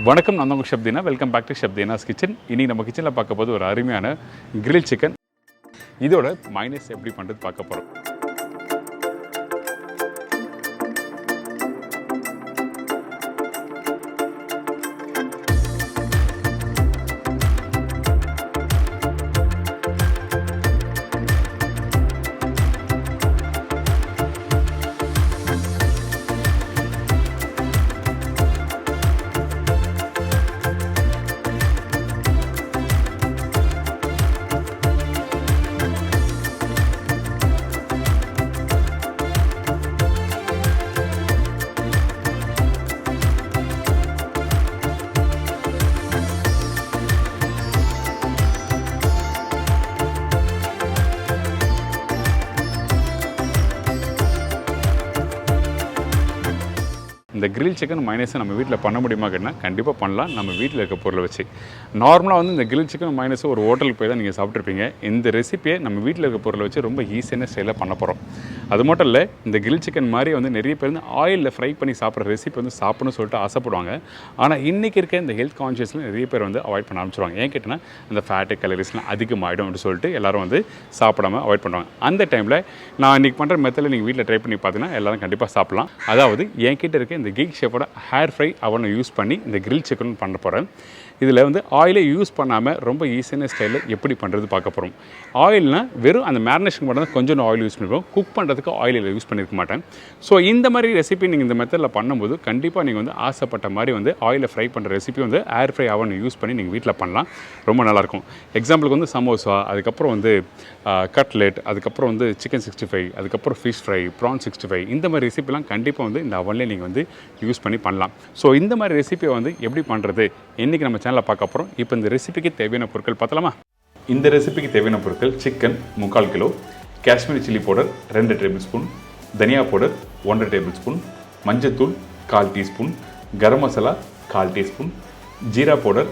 வணக்கம், நான் உங்கள் Shabdina. Welcome back to Shabdina's kitchen. இன்றைக்கி நம்ம கிச்சனில் பார்க்க போது ஒரு அருமையான கிரில் சிக்கன். இதோட மைனஸ் எப்படி பண்ணுறது பார்க்க போகிறோம். இந்த கிரில் சிக்கன் மைனஸை நம்ம வீட்டில் பண்ண முடியுமா கேட்டால் கண்டிப்பாக பண்ணலாம். நம்ம வீட்டில் இருக்க பொருளை வச்சு நார்மலாக வந்து இந்த கிரில் சிக்கன் மைனஸை ஒரு ஹோட்டலுக்கு போய் தான் நீங்கள் சாப்பிட்ருப்பீங்க. இந்த ரெசிப்பியை நம்ம வீட்டில் இருக்க பொருளை வச்சு ரொம்ப ஈஸியான ஸ்டைலில் பண்ண போகிறோம். அது மட்டும் இல்லை, இந்த கிரில் சிக்கன் மாதிரி வந்து நிறைய பேர் வந்து ஆயிலில் ஃப்ரை பண்ணி சாப்பிட்ற ரெசிபி வந்து சாப்பிடணும்னு சொல்லிட்டு ஆசைப்படுவாங்க. ஆனால் இன்றைக்கி இருக்க இந்த ஹெல்த் கான்ஷியஸில் நிறைய பேர் வந்து அவாய்ட் பண்ண ஆரம்பிச்சிருவாங்க. ஏன் கேட்டால் அந்த ஃபேட்டு கலரிஸ்லாம் அதிகமாகிடும் அப்படின்னு சொல்லிட்டு எல்லோரும் வந்து சாப்பிடாமல் அவாய்ட் பண்ணுவாங்க. அந்த டைமில் நான் இன்றைக்கி பண்ணுற மெத்தடில் நீங்கள் வீட்டில் ட்ரை பண்ணி பார்த்தீங்கன்னா எல்லோரும் கண்டிப்பாக சாப்பிட்லாம். அதாவது என்கிட்ட இருக்க இந்த கிக் ஷேப்போட ஹேர் ஃப்ரை அவனை யூஸ் பண்ணி இந்த கிரில் சிக்கன் பண்ண போகிறேன். இதில் வந்து ஆயிலை யூஸ் பண்ணாமல் ரொம்ப ஈஸியான ஸ்டைலில் எப்படி பண்ணுறது பார்க்க போகிறோம். ஆயில்னால் வெறும் அந்த மேரினேஷன் மட்டும் தான் கொஞ்சம் ஆயில் யூஸ் பண்ணிப்போம். குக் பண்ணுறதுக்கு ஆயில் யூஸ் பண்ணியிருக்க மாட்டேன். ஸோ இந்த மாதிரி ரெசிபி நீங்கள் இந்த மெத்தடில் பண்ணும்போது கண்டிப்பாக நீங்கள் வந்து ஆசைப்பட்ட மாதிரி வந்து ஆயிலை ஃப்ரை பண்ணுற ரெசிபி வந்து ஏர் ஃப்ரை அவனை யூஸ் பண்ணி நீங்கள் வீட்டில் பண்ணலாம். ரொம்ப நல்லாயிருக்கும். எக்ஸாம்பிளுக்கு வந்து சமோசா, அதுக்கப்புறம் வந்து கட்லெட், அதுக்கப்புறம் வந்து சிக்கன் 65, அதுக்கப்புறம் ஃபிஷ் ஃப்ரை, ப்ரான் 65, இந்த மாதிரி ரெசிபிலாம் கண்டிப்பாக வந்து இந்த அவன்லேயே நீங்கள் வந்து யூஸ் பண்ணி பண்ணலாம். ஸோ இந்த மாதிரி ரெசிபியை வந்து எப்படி பண்ணுறது இன்றைக்கி நம்ம சேனலில் பார்க்க போகிறோம். இப்போ இந்த ரெசிபிக்கு தேவையான பொருட்கள் பார்த்தலாமா? இந்த ரெசிபிக்கு தேவையான பொருட்கள்: chicken 3/4 kilo, Kashmiri chilli powder 2 tablespoon, தனியா பவுடர் 1 டேபிள் ஸ்பூன், மஞ்சத்தூள் 1/4 டீஸ்பூன், கரம் மசாலா 1/4 டீஸ்பூன், ஜீரா powder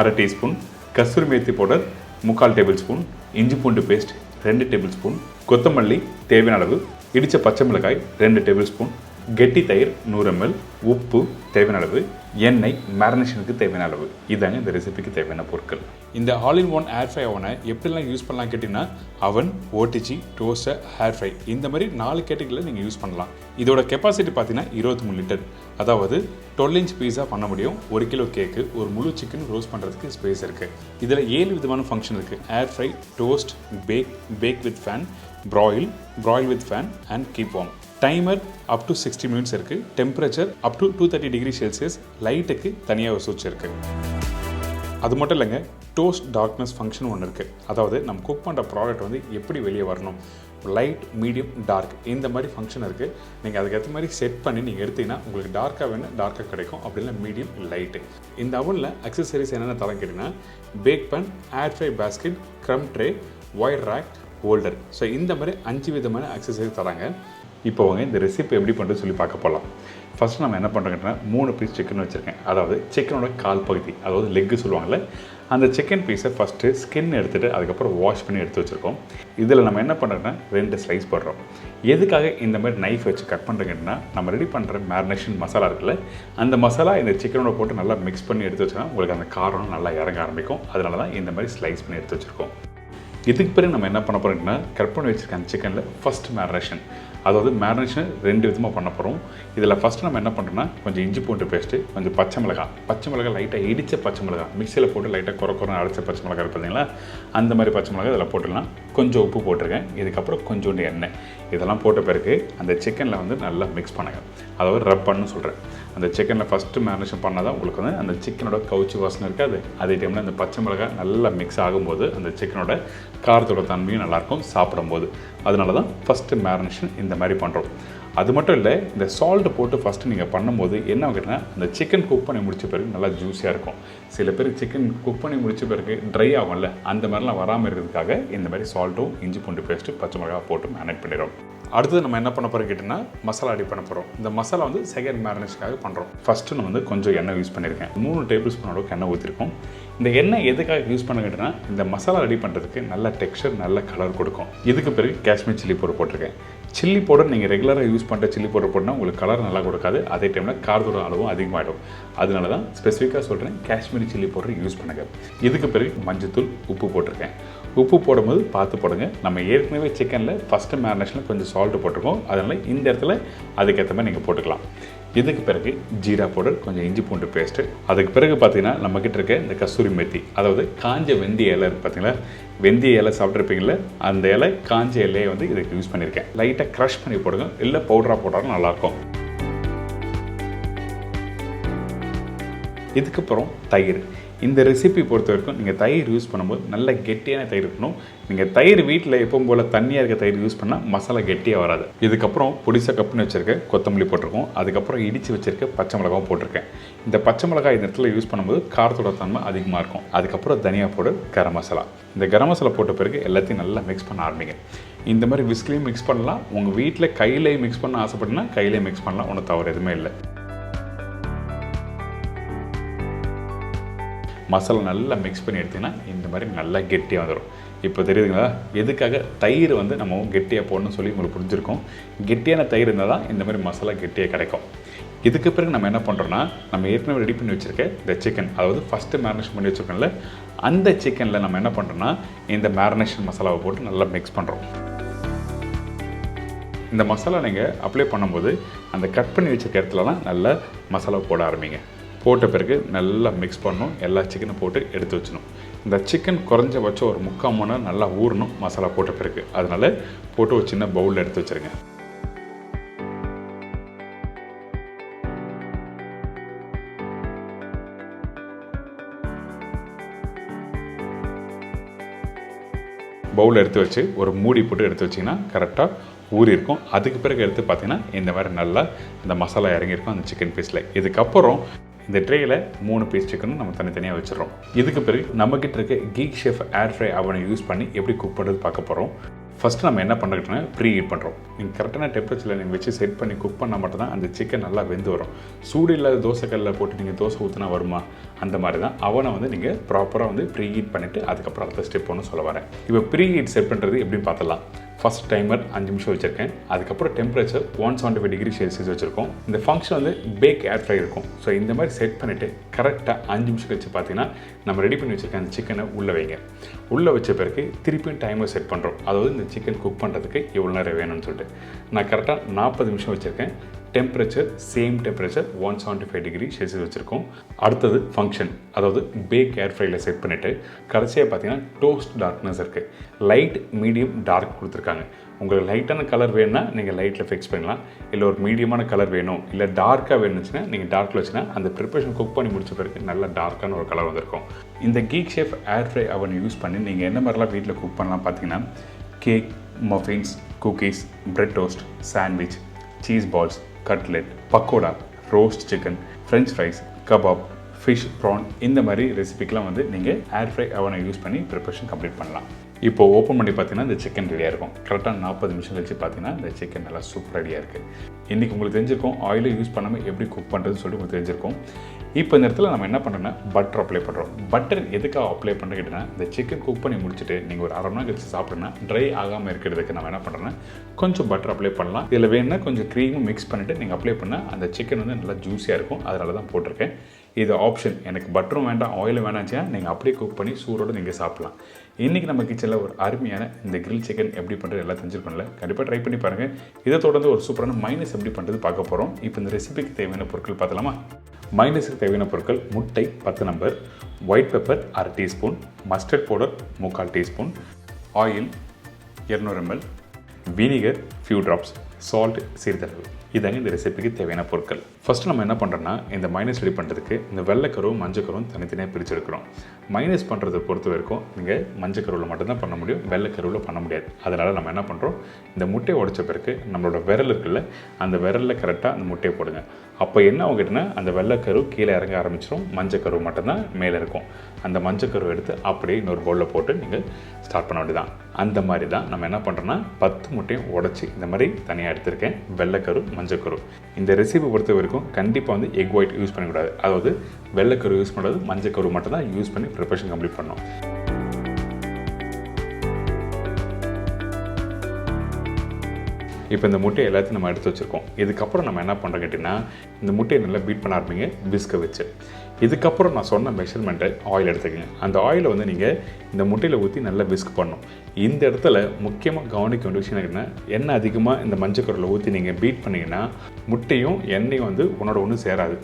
1/2 teaspoon, kasuri methi powder 3/4 tablespoon, இஞ்சி பூண்டு பேஸ்ட் 2 டேபிள் ஸ்பூன், கொத்தமல்லி தேவையான அளவு, இடித்த பச்சை மிளகாய் 2 டேபிள் ஸ்பூன், கெட்டி தயிர் 100 ml, உப்பு தேவையான அளவு, எண்ணெய் மேரினேஷனுக்கு தேவையான அளவு. இதாங்க இந்த ரெசிபிக்கு தேவையான பொருட்கள். இந்த all in one air fry அவனை எப்படிலாம் யூஸ் பண்ணலாம் கேட்டிங்கன்னா, அவன், ஓடிஜி, டோஸ்டர், ஹேர் ஃப்ரை, இந்த மாதிரி 4 கேட்டகரியில் நீங்கள் யூஸ் பண்ணலாம். இதோட கெப்பாசிட்டி பார்த்தீங்கன்னா 23 லிட்டர். அதாவது 12 inch பீஸா பண்ண முடியும். 1 கிலோ கேக்கு, ஒரு முழு சிக்கன் ரோஸ்ட் பண்ணுறதுக்கு ஸ்பேஸ் இருக்குது. இதில் 7 விதமான ஃபங்க்ஷன் இருக்குது: air fry, toast, bake with fan, broil with fan and keep warm. Timer up to 60 minutes இருக்குது. Temperature up to 230 degree Celsius. லைட்டுக்கு தனியாக ஒரு சுவிட்ச் இருக்குது. அது மட்டும் இல்லைங்க, டோஸ்ட் டார்க்னஸ் ஃபங்க்ஷன் ஒன்று இருக்குது. அதாவது நம்ம குக் பண்ணுற ப்ராடக்ட் வந்து எப்படி வெளியே வரணும், லைட், மீடியம், டார்க், இந்த மாதிரி ஃபங்க்ஷன் இருக்குது. நீங்கள் அதுக்கேற்ற மாதிரி செட் பண்ணி நீங்கள் எடுத்திங்கன்னா உங்களுக்கு டார்க்காக வேணும் டார்க்காக கிடைக்கும். அப்படி இல்லை மீடியம், லைட்டு. இந்த அவனில் அக்சசரிஸ் என்னென்ன தரம் கேட்டிங்கன்னா, bake pan, air fry basket, crumb tray, wire rack, holder. So இந்த மாதிரி 5 விதமான அக்சசரிஸ் தராங்க. இப்போ அவங்க இந்த ரெசிபி எப்படி பண்ணுறது சொல்லி பார்க்க போகலாம். ஃபஸ்ட்டு நம்ம என்ன பண்ணுறோங்கன்னா, 3 பீஸ் சிக்கன் வச்சுருக்கேன். அதாவது சிக்கனோட கால் பகுதி, அதாவது லெக்கு சொல்லுவாங்கள்ல, அந்த சிக்கன் பீஸை ஃபஸ்ட்டு ஸ்கின் எடுத்துகிட்டு அதுக்கப்புறம் வாஷ் பண்ணி எடுத்து வச்சுருக்கோம். இதில் நம்ம என்ன பண்ணுறோன்னா 2 ஸ்லைஸ் போடுறோம். எதுக்காக இந்த மாதிரி நைஃப் வச்சு கட் பண்ணுறீங்கன்னா, நம்ம ரெடி பண்ணுற மேரினேஷன் மசாலா இருக்குல்ல, அந்த மசாலா இந்த சிக்கனோட போட்டு நல்லா மிக்ஸ் பண்ணி எடுத்து வச்சோன்னா உங்களுக்கு அந்த காரம் நல்லா இறங்க ஆரம்பிக்கும். அதனால தான் இந்த மாதிரி ஸ்லைஸ் பண்ணி எடுத்து வச்சுருக்கோம். இதுக்கு பிறகு நம்ம என்ன பண்ண போகிறோம்னா, கட் பண்ணி வச்சுருக்க அந்த சிக்கனில் ஃபஸ்ட் மேரினேஷன், அதாவது மேரினேஷன் 2 விதமாக பண்ண போகிறோம். இதில் ஃபஸ்ட்டு நம்ம என்ன பண்ணுறோம்னா, கொஞ்சம் இஞ்சி பூண்டு பேஸ்ட்டு, கொஞ்சம் பச்சை மிளகாய் லைட்டாக இடித்த பச்சை மிளகாய், மிக்சியில் போட்டு லைட்டாக குறை அரைச்ச பச்சை மிளகாய் இருப்பீங்களா, அந்த மாதிரி பச்சை மிளகாய் இதில் போட்டுடலாம். கொஞ்சம் உப்பு போட்டிருக்கேன். இதுக்கப்புறம் கொஞ்சோண்டு எண்ணெய். இதெல்லாம் போட்ட பிறகு அந்த சிக்கனில் வந்து நல்லா மிக்ஸ் பண்ணுங்கள். அதாவது ரப் பண்ணு சொல்கிறேன். அந்த சிக்கனில் ஃபஸ்ட்டு மேரினேஷன் பண்ணால் தான் உங்களுக்கு வந்து அந்த சிக்கனோட கவுச்சி வாசனை இருக்காது. அதே டைமில் அந்த பச்சை மிளகாய் நல்லா மிக்ஸ் ஆகும்போது அந்த சிக்கனோட காரத்தோட தன்மையும் நல்லாயிருக்கும் சாப்பிடும்போது. அதனால தான் ஃபஸ்ட்டு மேரினேஷன் இந்த மாதிரி பண்ணுறோம். அது மட்டும் இல்லை, இந்த சால்ட் போட்டு ஃபஸ்ட்டு நீங்கள் பண்ணும்போது என்ன ஆகுதுன்னா, அந்த சிக்கன் குக் பண்ணி முடித்த பிறகு நல்லா ஜூஸியாக இருக்கும். சில பேர் சிக்கன் குக் பண்ணி முடித்த பிறகு ட்ரை ஆகும்ல, அந்த மாதிரிலாம் வராமல் இருக்கிறதுக்காக இந்த மாதிரி சால்ட்டும் இஞ்சி பூண்டு பேஸ்ட்டு பச்சை மிளகாய் போட்டு மேரினேட் பண்ணிடுறோம். அடுத்தது நம்ம என்ன பண்ண போகிறோம் கேட்டிங்கன்னா, மசாலா ரெடி பண்ண போகிறோம். இந்த மசாலா வந்து செகண்ட் மேரினேஷனுக்காக பண்ணுறோம். ஃபஸ்ட்டு நான் வந்து கொஞ்சம் எண்ணெய் யூஸ் பண்ணியிருக்கேன். 3 டேபிள் ஸ்பூன் அளவுக்கு எண்ணெய் ஊற்றிருக்கோம். இந்த எண்ணெய் எதுக்காக யூஸ் பண்ண கேட்டிங்கன்னா, இந்த மசாலா ரெடி பண்ணுறதுக்கு நல்ல டெக்ஸ்சர், நல்ல கலர் கொடுக்கும். இதுக்கு பிறகு காஷ்மீர் சில்லி பவுடர் போட்டிருக்கேன். சில்லி பவுடர் நீங்கள் ரெகுலராக யூஸ் பண்ணுற சில்லி பவுடர் போட்டால் உங்களுக்கு கலர் நல்லா கொடுக்காது, அதே டைமில் காரத்தோட அளவும் அதிகமாகிடும். அதனால தான் ஸ்பெசிஃபிக்காக சொல்கிறேன், காஷ்மீரி சில்லி பவுடர் யூஸ் பண்ணுங்கள். இதுக்கு பிறகு மஞ்சத்தூள், உப்பு போட்டிருக்கேன். உப்பு போடும்போது பார்த்து போடுங்க. நம்ம ஏற்கனவே சிக்கனில் ஃபஸ்ட்டு மேரினேஷனில் கொஞ்சம் சால்ட்டு போட்டிருக்கோம், அதனால் இந்த இடத்துல அதுக்கேற்ற மாதிரி நீங்கள் போட்டுக்கலாம். இதுக்கு பிறகு ஜீரா பவுடர், கொஞ்சம் இஞ்சி பூண்டு பேஸ்ட்டு. அதுக்கு பிறகு பார்த்தீங்கன்னா நம்மக்கிட்ட இருக்க இந்த கஸ்தூரி மெத்தி, அதாவது காஞ்ச வெந்தய இலை பார்த்தீங்களா, வெந்தய இலை சாப்பிட்ருப்பீங்களா, அந்த இலை காஞ்ச இலையை வந்து இதுக்கு யூஸ் பண்ணியிருக்கேன். லைட்டாக க்ரஷ் பண்ணி போடுங்க, இல்லை பவுடராக போட்டாலும் நல்லாயிருக்கும். இதுக்கப்புறம் தயிர். இந்த ரெசிபி பொறுத்த வரைக்கும் நீங்கள் தயிர் யூஸ் பண்ணும்போது நல்ல கெட்டியான தயிர் இருக்கணும். நீங்கள் தயிர் வீட்டில் எப்பவும் போல் தண்ணியாக இருக்க தயிர் யூஸ் பண்ணால் மசாலா கெட்டியாக வராது. இதுக்கப்புறம் பொடிசாக கப் பண்ணி வச்சுருக்க கொத்தமல்லி போட்டிருக்கோம். அதுக்கப்புறம் இடித்து வச்சுருக்க பச்சை மிளகாவும் போட்டிருக்கேன். இந்த பச்சை மிளகாய் இந்த இடத்துல யூஸ் பண்ணும்போது காரத்தோட தன்மை அதிகமாக இருக்கும். அதுக்கப்புறம் தனியா பவுடர், கரம் மசாலா. இந்த கரம் மசாலா போட்ட பிறகு எல்லாத்தையும் நல்லா மிக்ஸ் பண்ண ஆரம்பிங்க. இந்த மாதிரி விஸ்க்லேயும் மிக்ஸ் பண்ணலாம், உங்கள் வீட்டில் கையிலேயே மிக்ஸ் பண்ண ஆசைப்பட்டுனா கையிலேயே மிக்ஸ் பண்ணலாம், ஒன்றும் தவறு எதுவுமே இல்லை. மசாலா நல்லா மிக்ஸ் பண்ணி எடுத்திங்கன்னா இந்த மாதிரி நல்லா கெட்டியாக வந்துடும். இப்போ தெரியுதுங்களா எதுக்காக தயிர் வந்து நம்ம கெட்டியாக போடணும்னு சொல்லி உங்களுக்கு புரிஞ்சிருக்கோம். கெட்டியான தயிர் இருந்தால் தான் இந்த மாதிரி மசாலா கெட்டியாக கிடைக்கும். இதுக்கு பிறகு நம்ம என்ன பண்ணுறோன்னா, நம்ம ஏற்கனவே ரெடி பண்ணி வச்சுருக்க இந்த சிக்கன், அதாவது ஃபஸ்ட்டு மேரினேஷன் பண்ணி வச்சுருக்கோம்ல, அந்த சிக்கனில் நம்ம என்ன பண்ணுறோன்னா இந்த மேரினேஷன் மசாலாவை போட்டு நல்லா மிக்ஸ் பண்ணுறோம். இந்த மசாலா நீங்கள் அப்ளை பண்ணும்போது அந்த கட் பண்ணி வச்சுருக்க இடத்துலலாம் நல்லா மசாலா போட ஆரம்பிங்க. போட்ட பிறகு நல்லா மிக்ஸ் பண்ணணும். எல்லா சிக்கனை போட்டு எடுத்து வச்சிடணும். இந்த சிக்கன் குறைஞ்சபட்சம் ஒரு 3/4 மணி நேரம் நல்லா ஊறணும் மசாலா போட்ட பிறகு. அதனால் போட்டு ஒரு சின்ன பவுலில் எடுத்து வச்சுருங்க. பவுலில் எடுத்து வச்சு ஒரு மூடி போட்டு எடுத்து வச்சிங்கன்னா கரெக்டாக ஊறி இருக்கும். அதுக்கு பிறகு எடுத்து பார்த்தீங்கன்னா இந்த மாதிரி நல்லா அந்த மசாலா இறங்கியிருக்கும் அந்த சிக்கன் பீஸில். இதுக்கப்புறம் இந்த ட்ரேயில் 3 பீஸ் சிக்கனும் நம்ம தனித்தனியாக வச்சிடறோம். இதுக்கு பிறகு நம்மக்கிட்ட இருக்க கீக் ஷெஃப் ஏர் ஃப்ரை அவனை யூஸ் பண்ணி எப்படி குக் பண்ணுறது பார்க்க போகிறோம். ஃபஸ்ட்டு நம்ம என்ன பண்ணிக்கிட்டோம்னா ப்ரீ ஹீட் பண்ணுறோம். நீங்கள் கரெக்டான டெம்பரேச்சரில் நீங்கள் வச்சு செட் பண்ணி குக் பண்ணால் மட்டும்தான் அந்த சிக்கன் நல்லா வெந்து வரும். சூடு இல்லாத தோசைக்கல்லில் போட்டு நீங்கள் தோசை ஊற்றினா வருமா, அந்த மாதிரி தான் அவனை வந்து நீங்கள் ப்ராப்பராக வந்து ப்ரீ ஹீட் பண்ணிவிட்டு அதுக்கப்புறம் அடுத்த ஸ்டெப் ஒன்று சொல்ல வரேன். இப்போ ப்ரீ ஹீட் செட் பண்ணுறது எப்படின்னு பார்த்துலாம். ஃபஸ்ட் டைமர் 5 நிமிஷம் வச்சுருக்கேன். அதுக்கப்புறம் டெம்பரேச்சர் 175 டிகிரி செல்சியஸ் வச்சுருக்கோம். இந்த ஃபங்க்ஷன் வந்து பேக் ஏர் ஃப்ரை இருக்கும். ஸோ இந்த மாதிரி செட் பண்ணிவிட்டு கரெக்டாக 5 நிமிஷம் கழிச்சு பார்த்தீங்கன்னா நம்ம ரெடி பண்ணி வச்சுருக்க அந்த சிக்கனை உள்ளே வைங்க. உள்ளே வச்ச பிறகு திருப்பியும் டைமர் செட் பண்ணுறோம். அதாவது இந்த சிக்கன் குக் பண்ணுறதுக்கு எவ்வளோ நேரம் வேணும்னு சொல்லிட்டு நான் கரெக்டாக 40 நிமிஷம் வச்சுருக்கேன். Temperature same temperature 175 degree Celsius வச்சுருக்கோம். அடுத்தது ஃபங்க்ஷன், அதாவது பேக் ஏர் ஃப்ரையில் செட் பண்ணிவிட்டு கடைசியாக பார்த்தீங்கன்னா டோஸ்ட் டார்க்னஸ் இருக்குது. லைட், மீடியம், டார்க் கொடுத்துருக்காங்க. உங்களுக்கு லைட்டான கலர் வேணும்னா நீங்கள் லைட்டில் ஃபிக்ஸ் பண்ணலாம். இல்லை ஒரு மீடியமான கலர் வேணும், இல்லை டார்க்காக வேணுச்சுன்னா நீங்கள் டார்க்கில் வச்சுன்னா அந்த ப்ரிப்பரேஷன் குக் பண்ணி முடிச்ச பிறகு நல்ல டார்க்கான ஒரு கலர் வந்திருக்கும். இந்த Geek Chef air fry oven use பண்ணி நீங்கள் என்ன மாதிரிலாம் வீட்டில் குக் பண்ணலாம் பார்த்தீங்கன்னா, cake, muffins, cookies, bread toast, sandwich, cheese balls, cutlet, pakoda, roast chicken, French fries, kebab, fish, prawn, இந்த மாதிரி ரெசிபிக்கெலாம் வந்து நீங்கள் ஏர் ஃப்ரை அவனை யூஸ் பண்ணி ப்ரிப்பரேஷன் கம்ப்ளீட் பண்ணலாம். இப்போ ஓப்பன் பண்ணி பார்த்தீங்கன்னா இந்த சிக்கன் ரெடியாக இருக்கும். கரெக்டாக 40 நிமிஷம் கழிச்சு பார்த்தீங்கன்னா இந்த சிக்கன் நல்லா சூப்பர் ரெடியாக இருக்குது. இன்றைக்கி உங்களுக்கு தெரிஞ்சிருக்கும் ஆயிலை யூஸ் பண்ணாமல் எப்படி குக் பண்ணுறதுன்னு சொல்லிட்டு உங்களுக்கு தெரிஞ்சிருக்கும். இப்போ இந்த இடத்துல நம்ம என்ன பண்ணுறோன்னா பட்டர் அப்ளை பண்ணுறோம். பட்டர் எதுக்காக அப்ளை பண்ணுறது கேட்டிங்கன்னா, இந்த சிக்கன் குக் பண்ணி முடிச்சுட்டு நீங்கள் ஒரு 1/2 மணி நேரம் கழிச்சு சாப்பிட்றோன்னா ட்ரை ஆகாமல் இருக்கிறதுக்கு நம்ம என்ன பண்ணுறோன்னா கொஞ்சம் பட்டர் அப்ளை பண்ணலாம். இதில் வேணுன்னா கொஞ்சம் க்ரீமும் மிக்ஸ் பண்ணிவிட்டு நீங்கள் அப்ளை பண்ணால் அந்த சிக்கன் வந்து நல்லா ஜூஸியாக இருக்கும். அதனால தான் போட்டிருக்கேன். இது ஆப்ஷன். எனக்கு பட்டரும் வேண்டாம், ஆயிலும் வேணாச்சுன்னா நீங்கள் அப்படியே குக் பண்ணி சூடோடு நீங்கள் சாப்பிட்லாம். இன்றைக்கி நம்ம கிச்சனில் ஒரு அருமையான இந்த கிரில் சிக்கன் எப்படி பண்ணுறது எல்லாம் தெரிஞ்சிருக்கோம்ல, கண்டிப்பாக ட்ரை பண்ணி பாருங்கள். இதை தொடர்ந்து ஒரு சூப்பரான மைனஸ் எப்படி பண்ணுறது பார்க்க போகிறோம். இப்போ இந்த ரெசிபிக்கு தேவையான பொருட்கள் பார்த்தலாமா? மைனஸுக்கு தேவையான பொருட்கள்: முட்டை 10 number, white pepper 1/2 teaspoon, mustard powder 3/4 teaspoon, oil 200 ml, vinegar few drops, salt சிறிதளவு. இதாங்க இந்த ரெசிபிக்கு தேவையான பொருட்கள். ஃபஸ்ட்டு நம்ம என்ன பண்ணுறோன்னா, இந்த மைனஸ் ரெடி பண்ணுறதுக்கு இந்த வெள்ளைக்கருவும் மஞ்சக்கருவும் தனித்தனியாக பிரித்து எடுக்கிறோம். மைனஸ் பண்ணுறதை பொறுத்த வரைக்கும் நீங்கள் மஞ்சக்கருவில் மட்டும்தான் பண்ண முடியும், வெள்ளைக்கருவில் பண்ண முடியாது. அதனால் நம்ம என்ன பண்ணுறோம், இந்த முட்டையை உடைச்ச பிறகு நம்மளோட விரல் இருக்குல்ல, அந்த விரலில் கரெக்டாக அந்த முட்டையை போடுங்க. அப்போ என்ன ஆகிட்டுனா அந்த வெள்ளைக்கரு கீழே இறங்க ஆரம்பிச்சிடும், மஞ்சக்கரு மட்டும்தான் மேலே இருக்கும். அந்த மஞ்சக்கரு எடுத்து அப்படியே இன்னொரு பவுலில் போட்டு நீங்கள் ஸ்டார்ட் பண்ண வேண்டியதான். அந்த மாதிரி தான் நம்ம என்ன பண்ணுறோன்னா 10 முட்டையும் உடச்சி இந்த மாதிரி தனியாக எடுத்திருக்கேன். வெள்ளைக்கரு, மஞ்சக்கரு. இந்த ரெசிபி பொறுத்த வரைக்கும் கண்டிப்பாக வந்து எக் ஒயிட் யூஸ் பண்ணக்கூடாது. அதாவது வெள்ளைக்கரு யூஸ் பண்ணுறது, மஞ்சக்கரு மட்டும் தான் யூஸ் பண்ணி ப்ரிப்பரேஷன் கம்ப்ளீட் பண்ணணும். இப்போ இந்த முட்டையை எல்லாத்தையும் நம்ம எடுத்து வச்சுருக்கோம். இதுக்கப்புறம் நம்ம என்ன பண்ணுறோம் கேட்டிங்கன்னா, இந்த முட்டையை நல்லா பீட் பண்ண ஆரம்பிங்க விஸ்கை வச்சு. இதுக்கப்புறம் நான் சொன்ன மெஷர்மெண்ட்டை ஆயில் எடுத்துக்கங்க. அந்த ஆயிலை வந்து நீங்கள் இந்த முட்டையில் ஊற்றி நல்லா விஸ்க் பண்ணணும். இந்த இடத்துல முக்கியமாக கவனிக்க வேண்டிய விஷயம் என்னன்னா, எண்ணெய் அதிகமாக இந்த மஞ்சக்கருவில் ஊற்றி நீங்கள் பீட் பண்ணிங்கன்னா முட்டையும் எண்ணெயும் வந்து ஒன்றோட ஒன்று சேராது.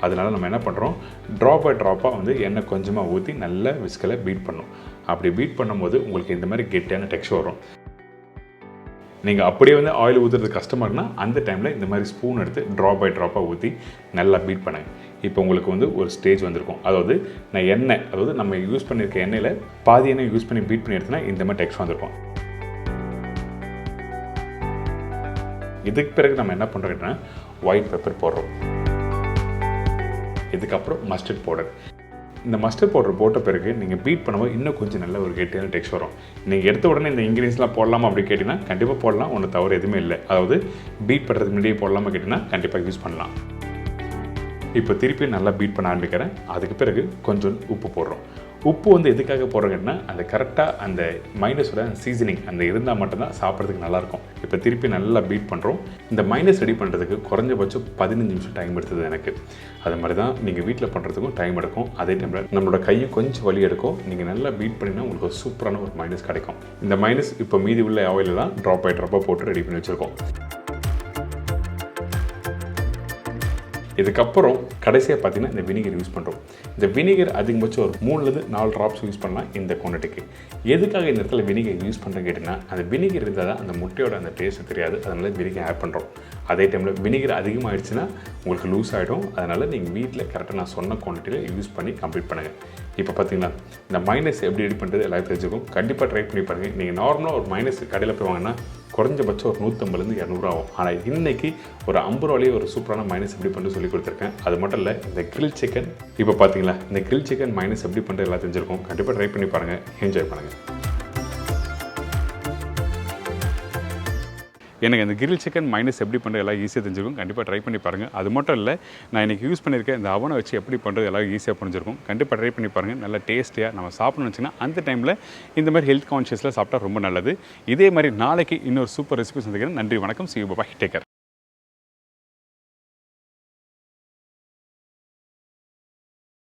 அதனால் நம்ம என்ன பண்ணுறோம், ட்ராப் பை ட்ராப்பாக வந்து எண்ணெய் கொஞ்சமாக ஊற்றி நல்லா விஸ்கில் பீட் பண்ணணும். அப்படி பீட் பண்ணும்போது உங்களுக்கு இந்த மாதிரி கெட்டியான டெக்ஸ்சர் வரும். நீங்கள் அப்படியே வந்து ஆயில் ஊற்றுறது கஷ்டமாக இருக்குன்னா அந்த டைமில் இந்த மாதிரி ஸ்பூன் எடுத்து ட்ராப் பை ட்ராப்பாக ஊற்றி நல்லா பீட் பண்ணுங்க. இப்போ உங்களுக்கு வந்து ஒரு ஸ்டேஜ் வந்திருக்கும். அதாவது நான் எண்ணெய், அதாவது நம்ம யூஸ் பண்ணியிருக்க எண்ணெயில் பாதி எண்ணெய் யூஸ் பண்ணி பீட் பண்ணி எடுத்தோன்னா இந்த மாதிரி டெக்ஸ்சர் வந்திருக்கும். இதுக்கு பிறகு நம்ம என்ன பண்ணுறோம் கேட்டால் ஒயிட் பெப்பர் போடுறோம். இதுக்கப்புறம் மஸ்டர்ட் பவுடர். இந்த மஸ்டர்ட் பவுடர் போட்ட பிறகு நீங்கள் பீட் பண்ணும்போது இன்னும் கொஞ்சம் நல்ல ஒரு கெட்டியான டெக்ஸ்சர் வரும். நீங்கள் எடுத்த உடனே இந்த இன்க்ரீடியன்ஸ்லாம் போடலாமா அப்படி கேட்டிங்கன்னா கண்டிப்பாக போடலாம், ஒன்றும் தவறு எதுவுமே இல்லை. அதாவது பீட் பண்ணுறதுக்கு முன்னாடியே போடலாமா கேட்டிங்கன்னா கண்டிப்பாக யூஸ் பண்ணலாம். இப்போ திருப்பி நல்லா பீட் பண்ண ஆரம்பிக்கிறேன். அதுக்கு பிறகு கொஞ்சம் உப்பு போடுறோம். உப்பு வந்து எதுக்காக போடுறோங்கன்னா அந்த கரெக்டாக அந்த மைனஸோட சீசனிங் அந்த இருந்தால் மட்டும்தான் சாப்பிட்றதுக்கு நல்லாயிருக்கும். இப்போ திருப்பி நல்லா பீட் பண்ணுறோம். இந்த மைனஸ் ரெடி பண்ணுறதுக்கு குறைஞ்சபட்சம் 15 நிமிஷம் டைம் எடுத்தது எனக்கு. அது மாதிரி தான் நீங்கள் வீட்டில் பண்ணுறதுக்கும் டைம் எடுக்கும். அதே டைமில் நம்மளோட கையும் கொஞ்சம் வலி எடுக்கும். நீங்கள் நல்லா பீட் பண்ணிங்கன்னா உங்களுக்கு ஒரு சூப்பரான ஒரு மைனஸ் கிடைக்கும். இந்த மைனஸ் இப்போ மீதி உள்ள ஆயிலில் தான் ட்ராப் பை ட்ராப்பாக போட்டு ரெடி பண்ணி வச்சுருக்கோம். இதுக்கப்புறம் கடைசியாக பார்த்தீங்கன்னா இந்த வினிகர் யூஸ் பண்ணுறோம். இந்த வினிகர் அதிகபட்சம் ஒரு 3-4 ட்ராப்ஸ் யூஸ் பண்ணலாம் இந்த குவான்டிட்டிக்கு. எதுக்காக இந்த இடத்துல வினிகர் யூஸ் பண்ணுறேன்னு கேட்டிங்கன்னா, அந்த வினிகர் இருந்தால் தான் அந்த முட்டையோட அந்த டேஸ்ட்டு தெரியாது. அதனால் வினிகர் ஆட் பண்ணுறோம். அதே டைமில் வினிகர் அதிகமாகிடுச்சுன்னா உங்களுக்கு லூஸ் ஆகிடும். அதனால் நீங்கள் வீட்டில் கரெக்டாக நான் சொன்ன குவான்டிட்டியில் யூஸ் பண்ணி கம்ப்ளீட் பண்ணுங்கள். இப்போ பார்த்தீங்களா இந்த மைனஸ் எப்படி ரெடி பண்ணுறது எல்லாரும் தெரிஞ்சுக்கும். கண்டிப்பாக ட்ரை பண்ணி பாருங்கள். நீங்கள் நார்மலாக ஒரு மைனஸ் கடையில் போய் வாங்கினா குறைஞ்சபட்சம் ஒரு 150-200 ஆகும். ஆனால் இன்றைக்கி ஒரு 50 ரூபாயிலே ஒரு சூப்பரான மைனஸ் எப்படி பண்ணி சொல்லி கொடுத்துருக்கேன். அது மட்டும் இல்லை, இந்த கிரில் சிக்கன் இப்போ பார்த்தீங்களா இந்த கிரில் சிக்கன் மைனஸ் எப்படி பண்ணுறது எல்லாம் தெரிஞ்சிருக்கும். கண்டிப்பாக ட்ரை பண்ணி பாருங்கள், என்ஜாய் பண்ணுங்கள். எனக்கு இந்த கிரில் சிக்கன் மைனஸ் எப்படி பண்ணுறது எல்லாம் ஈஸியாக தெரிஞ்சிருக்கும். கண்டிப்பாக ட்ரை பண்ணி பாருங்கள். அது மட்டும் இல்லை, நான் இன்றைக்கி யூஸ் பண்ணியிருக்கேன் இந்த அவனை வச்சு எப்படி பண்ணுறது எல்லாம் ஈஸியாக புரிஞ்சிருக்கும். கண்டிப்பாக ட்ரை பண்ணி பாருங்கள். நல்லா டேஸ்ட்டியாக நம்ம சாப்பிடணும்னு வச்சிங்கன்னா அந்த டைமில் இந்த மாதிரி ஹெல்த் கான்ஷியஸில் சாப்பிட்டா ரொம்ப நல்லது. இதே மாதிரி நாளைக்கு இன்னொரு சூப்பர் ரெசிபி சந்திக்கிறேன். நன்றி, வணக்கம். See you, bye, take care.